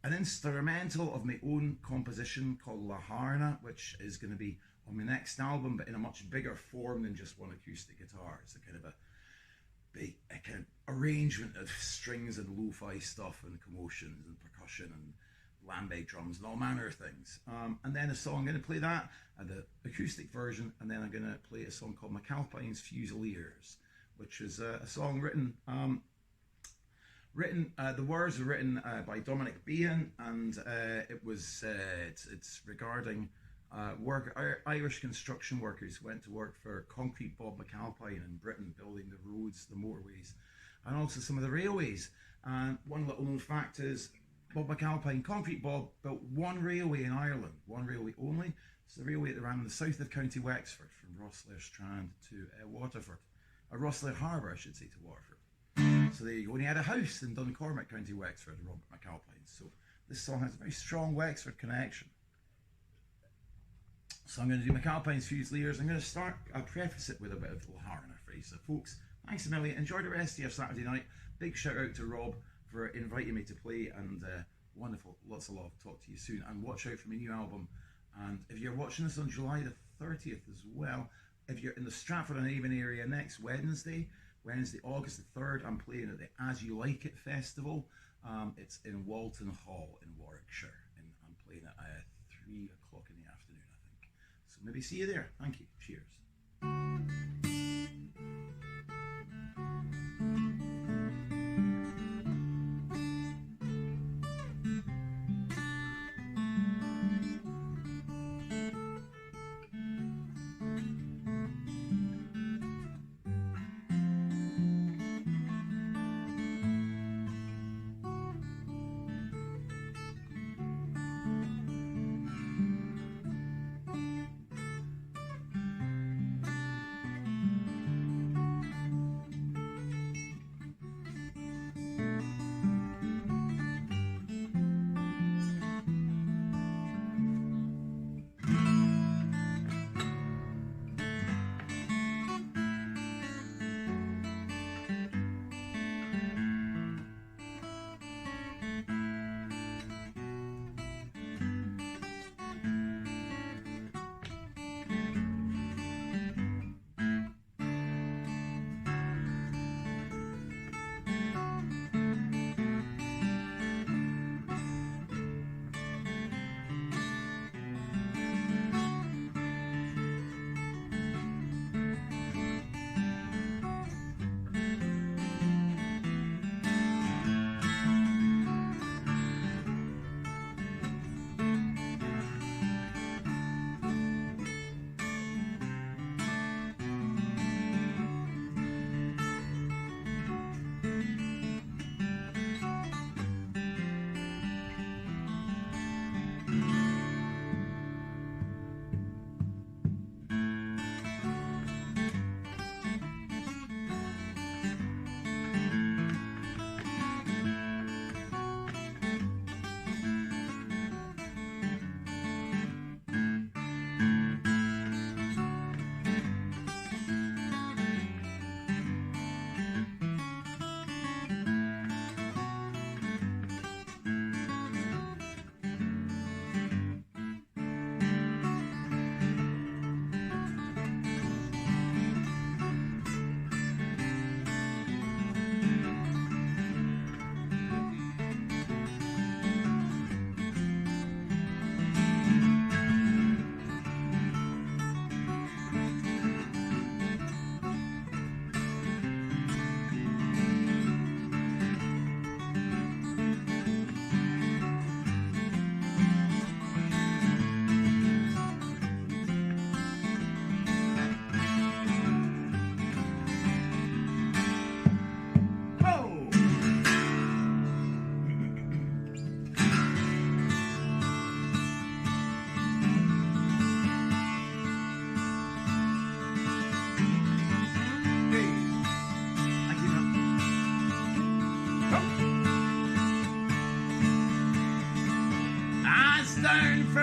an instrumental of my own composition called La Harna, which is going to be on my next album, but in a much bigger form than just one acoustic guitar. It's a kind of a big kind of arrangement of strings and lo-fi stuff and commotions and percussion and lambe drums and all manner of things. And then a song, I'm going to play that, the acoustic version, and then I'm going to play a song called McAlpine's Fusiliers, which is a song written, the words were written by Dominic Behan, and it's regarding Irish construction workers who went to work for Concrete Bob McAlpine in Britain, building the roads, the motorways, and also some of the railways. And one little known fact is Bob McAlpine, Concrete Bob, built one railway in Ireland, one railway only. It's the railway that ran in the south of County Wexford, from Rosslare Strand to Waterford, or Rosslare Harbour, I should say, to Waterford. So there you go. And he had a house in Duncormac, County Wexford, Robert McAlpine. So this song has a very strong Wexford connection. So I'm going to do McAlpine's Fusiliers. I'm going to I'll preface it with a bit of La Harna phrase. So folks, thanks a million. Enjoy the rest of your Saturday night. Big shout out to Rob for inviting me to play, and wonderful, lots of love. Talk to you soon, and watch out for my new album. And if you're watching this on July the 30th as well, if you're in the Stratford-on-Avon area next Wednesday, August the 3rd, I'm playing at the As You Like It festival. It's in Walton Hall in Warwickshire, and I'm playing at 3 o'clock in the afternoon, I think. So maybe see you there. Thank you. Cheers.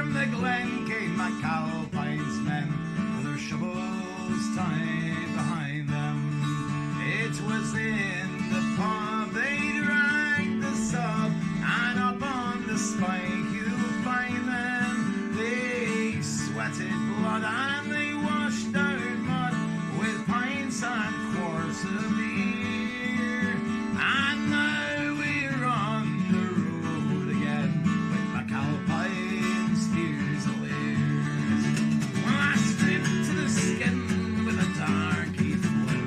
from the glen came McAlpine's men with their shovels tied behind them. It was in the pub they dragged the sub, and up on the spike you'll find them. They sweated blood and they washed out mud with pints and quarts of beer. And now we're on the road again with McAlpine's Fusiliers. Well, I stripped to the skin with a darky flow,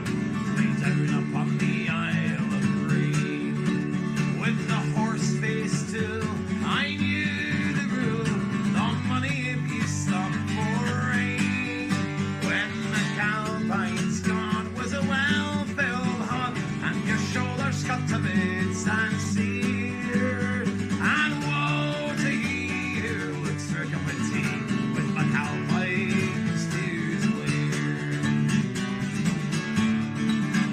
lay down upon the Isle of Rain. With the horse face tool, I knew the rule, the money if you stop for rain. When McAlpine's gone was a well-filled hut, and your shoulders cut to bits and seared. And woe to he who looks for company with McAlpine's Fusiliers.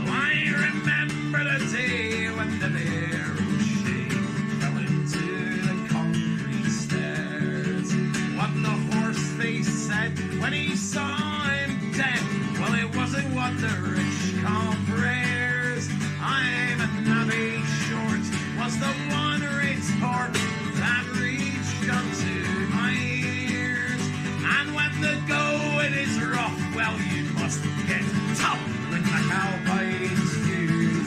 Oh, I remember the day when the barrel shake fell into the concrete stairs. What the horse face said when he saw him dead, well, it wasn't what the rich call prayers. I'm a navvy short was the one retort that reached unto my ears. And when the going is rough, well, you must get tough with McAlpine's Fusiliers.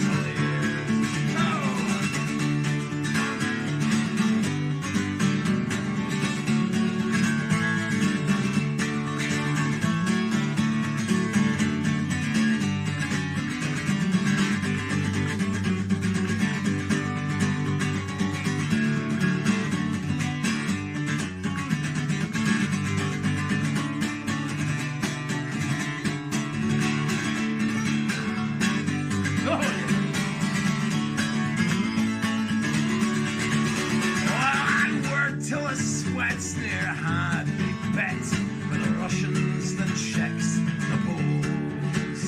Oh! I worked till the sweats near had me bet with the Russians, the Czechs, the Poles.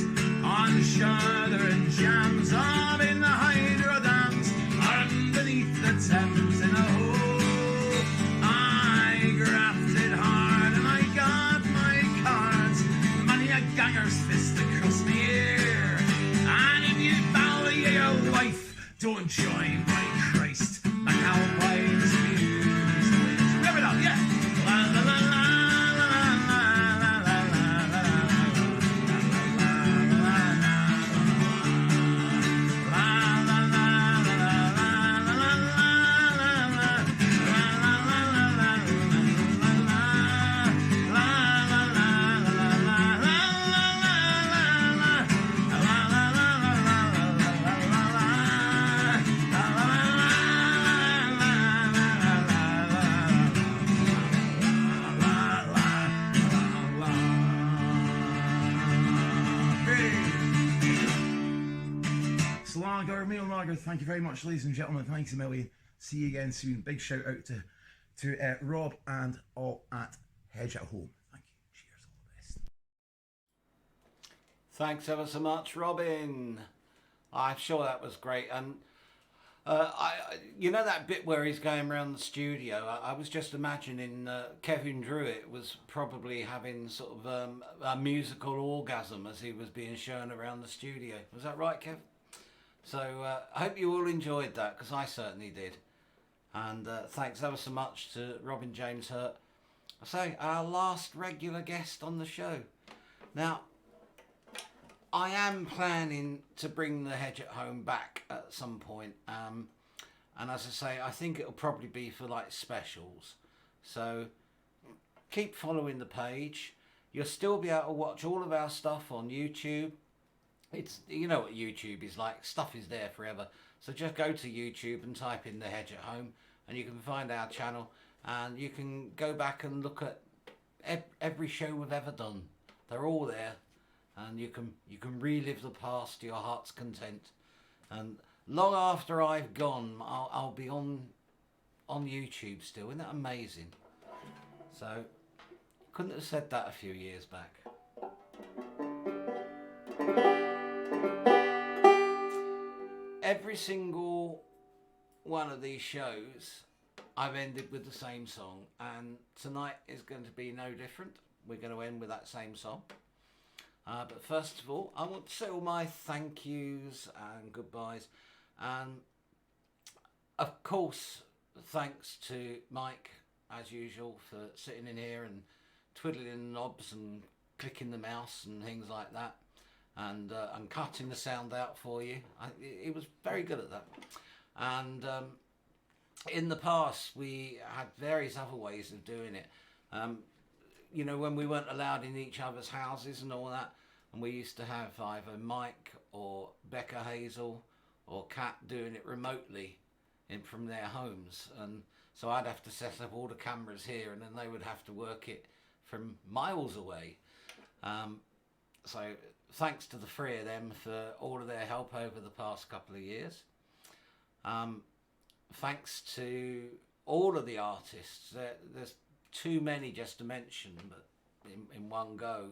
On Shudder and jams, all in the hydro dams, underneath the Thames in a hole. I grafted hard and I got my cards, many a ganger's fist across the ear. And if you value your life, don't join by Christ McAlpine's Fusiliers. Rip it up, yeah. La la la la la la la la Lager, thank you very much, ladies and gentlemen. Thanks a million. See you again soon. Big shout out to Rob and all at Hedge at Home. Thank you. Cheers. All the best. Thanks ever so much, Robin. I'm sure that was great. And you know that bit where he's going around the studio? I was just imagining Kevin Druitt was probably having sort of a musical orgasm as he was being shown around the studio. Was that right, Kev? So I hope you all enjoyed that, because I certainly did. And thanks ever so much to Robin James Hurt. I say, our last regular guest on the show. Now, I am planning to bring the Hedge at Home back at some point. And as I say, I think it'll probably be for like specials. So keep following the page. You'll still be able to watch all of our stuff on YouTube. It's, you know what YouTube is like. Stuff is there forever. So just go to YouTube and type in the Hedge at Home, and you can find our channel, and you can go back and look at every show we've ever done. They're all there, and you can relive the past to your heart's content. And long after I've gone, I'll be on YouTube still. Isn't that amazing? So couldn't have said that a few years back. Every single one of these shows I've ended with the same song, and tonight is going to be no different. We're going to end with that same song. But first of all, I want to say all my thank yous and goodbyes. And of course, thanks to Mike, as usual, for sitting in here and twiddling the knobs and clicking the mouse and things like that. And cutting the sound out for you. He was very good at that. And in the past, we had various other ways of doing it. You know, when we weren't allowed in each other's houses and all that, and we used to have either Mike or Becca Hazel or Kat doing it remotely from their homes. And so I'd have to set up all the cameras here, and then they would have to work it from miles away. So thanks to the three of them for all of their help over the past couple of years. Thanks to all of the artists. There's too many just to mention but in one go.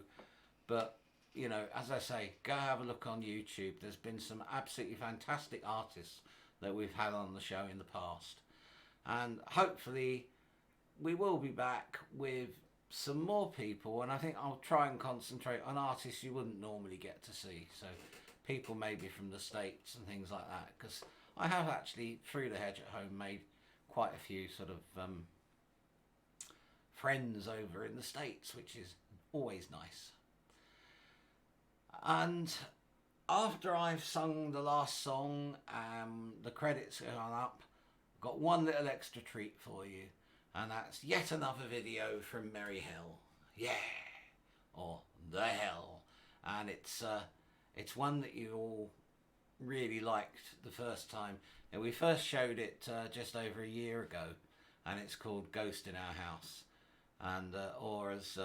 But, you know, as I say, go have a look on YouTube. There's been some absolutely fantastic artists that we've had on the show in the past. And hopefully we will be back with some more people, and I think I'll try and concentrate on artists you wouldn't normally get to see. So people maybe from the States and things like that, because I have actually, through the Hedge at Home, made quite a few sort of friends over in the States, which is always nice. And after I've sung the last song, the credits are on up, I've got one little extra treat for you, and that's yet another video from Merry Hell. Yeah, or The Hell. And it's one that you all really liked the first time. And we first showed it just over a year ago, and it's called Ghost in Our House. And or as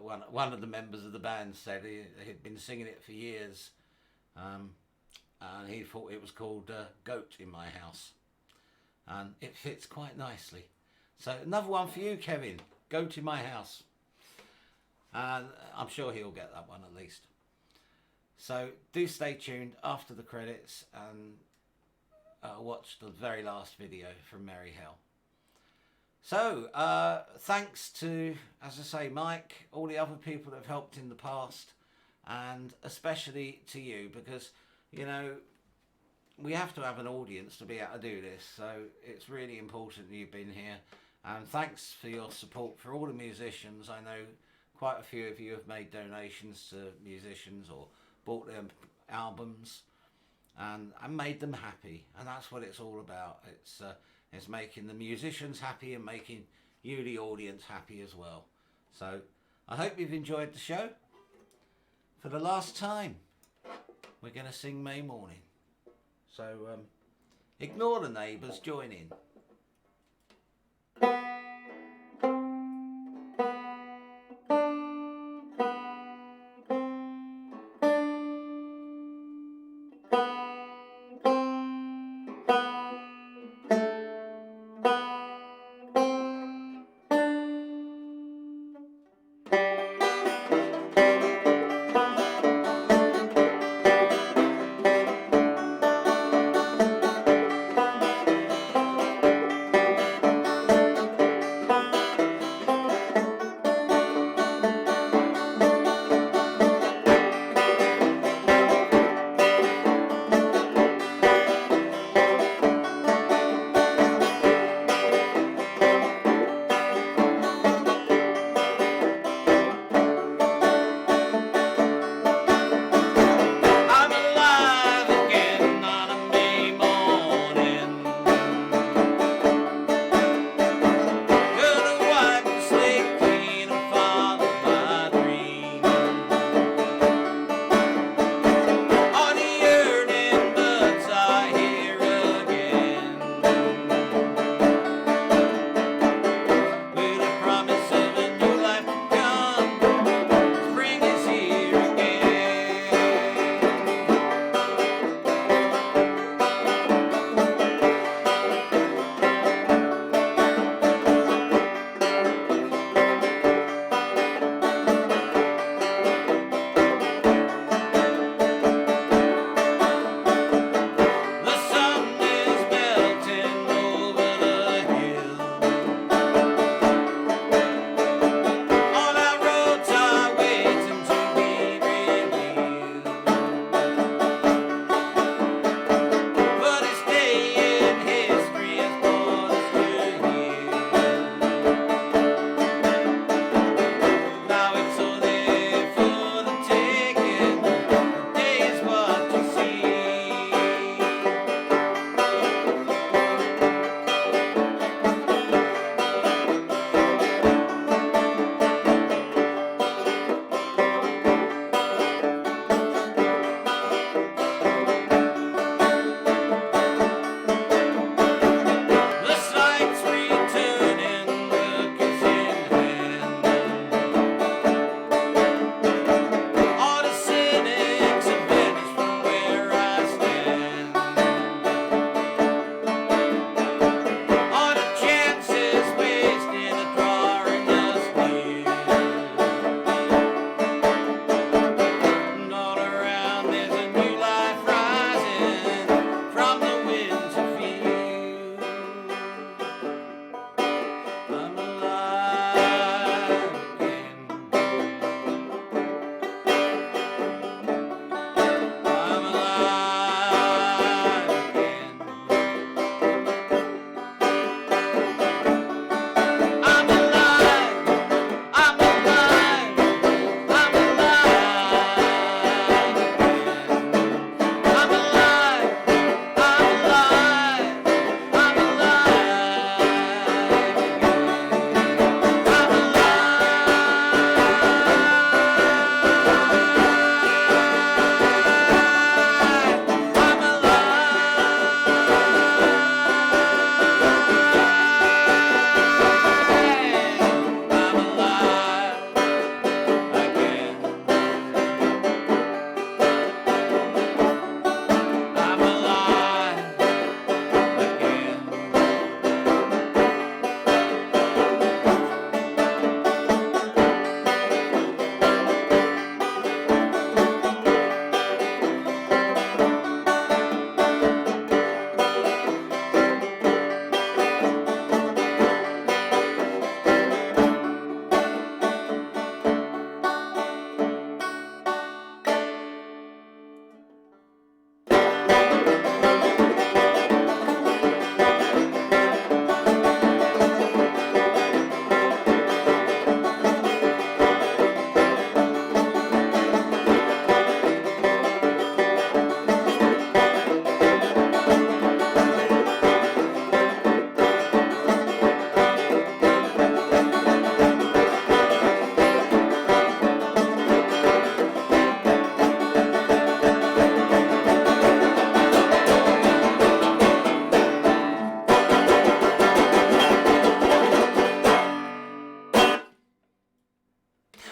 one of the members of the band said, he'd been singing it for years, and he thought it was called Goat in My House, and it fits quite nicely. So another one for you, Kevin, Goat in My House, and I'm sure he'll get that one at least. So do stay tuned after the credits and watch the very last video from Merry Hell. So, thanks to, as I say, Mike, all the other people that have helped in the past, and especially to you, because, you know, we have to have an audience to be able to do this, so it's really important that you've been here. And thanks for your support for all the musicians. I know quite a few of you have made donations to musicians or bought them albums and made them happy, and that's what it's all about. It's making the musicians happy and making you, the audience, happy as well. So I hope you've enjoyed the show. For the last time, we're going to sing May Morning. So ignore the neighbours, join in.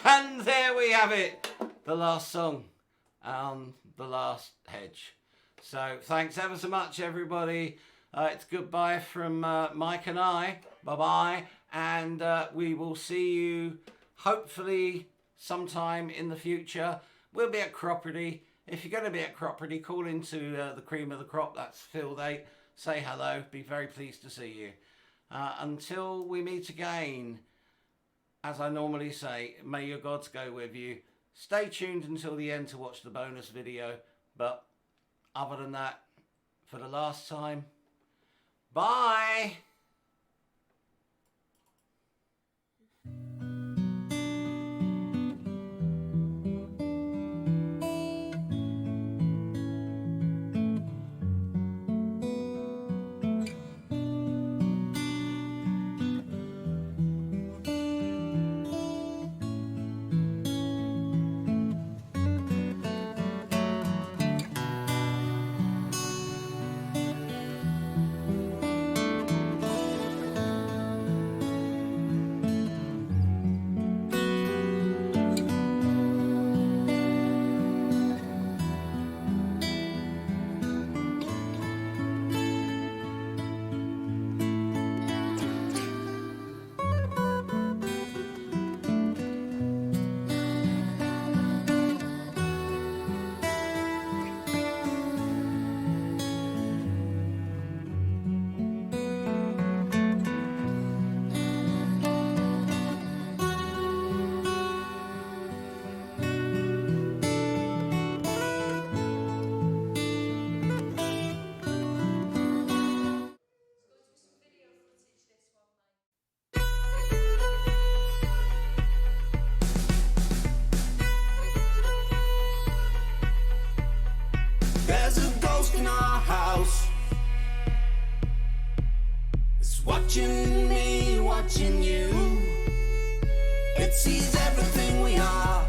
And there we have it. The last song. The last Hedge. So thanks ever so much, everybody. It's goodbye from Mike and I. Bye-bye. And we will see you hopefully sometime in the future. We'll be at Cropperty. If you're going to be at Cropperty, call into the cream of the crop. That's Field 8. Say hello. Be very pleased to see you. Until we meet again, as I normally say, may your gods go with you. Stay tuned until the end to watch the bonus video. But other than that, for the last time, bye! There's a ghost in our house. It's watching me, watching you. It sees everything we are.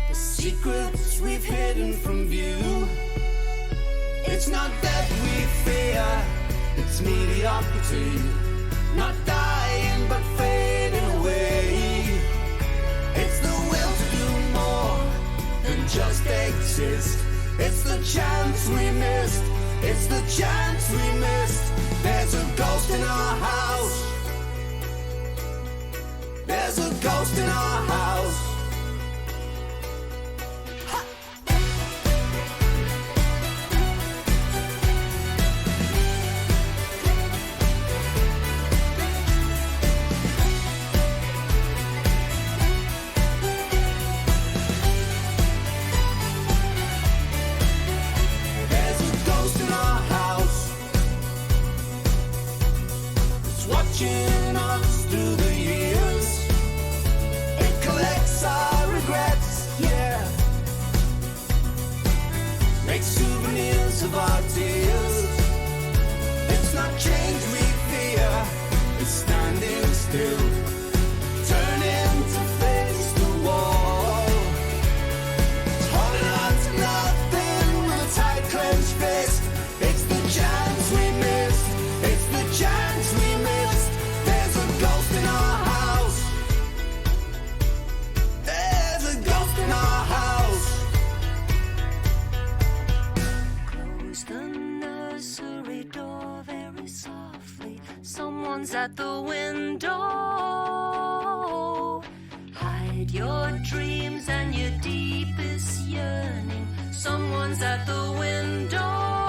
The secrets we've hidden from view. It's not death we fear, it's mediocrity. Not dying but fading away. It's the will to do more than just exist. It's the chance we missed. It's the chance we missed. There's a ghost in our house. There's a ghost in our house. Watching us through the years. It collects our regrets, yeah. Makes souvenirs of our tears. It's not change we fear, it's standing still. Turning to face the wall. It's holding on to nothing with a tight clenched fist. It's the chance we missed. It's the chance we missed. There's a ghost in our house. There's a ghost in our house. Close the nursery door very softly. Someone's at the window. Hide your dreams and your deepest yearning. Someone's at the window.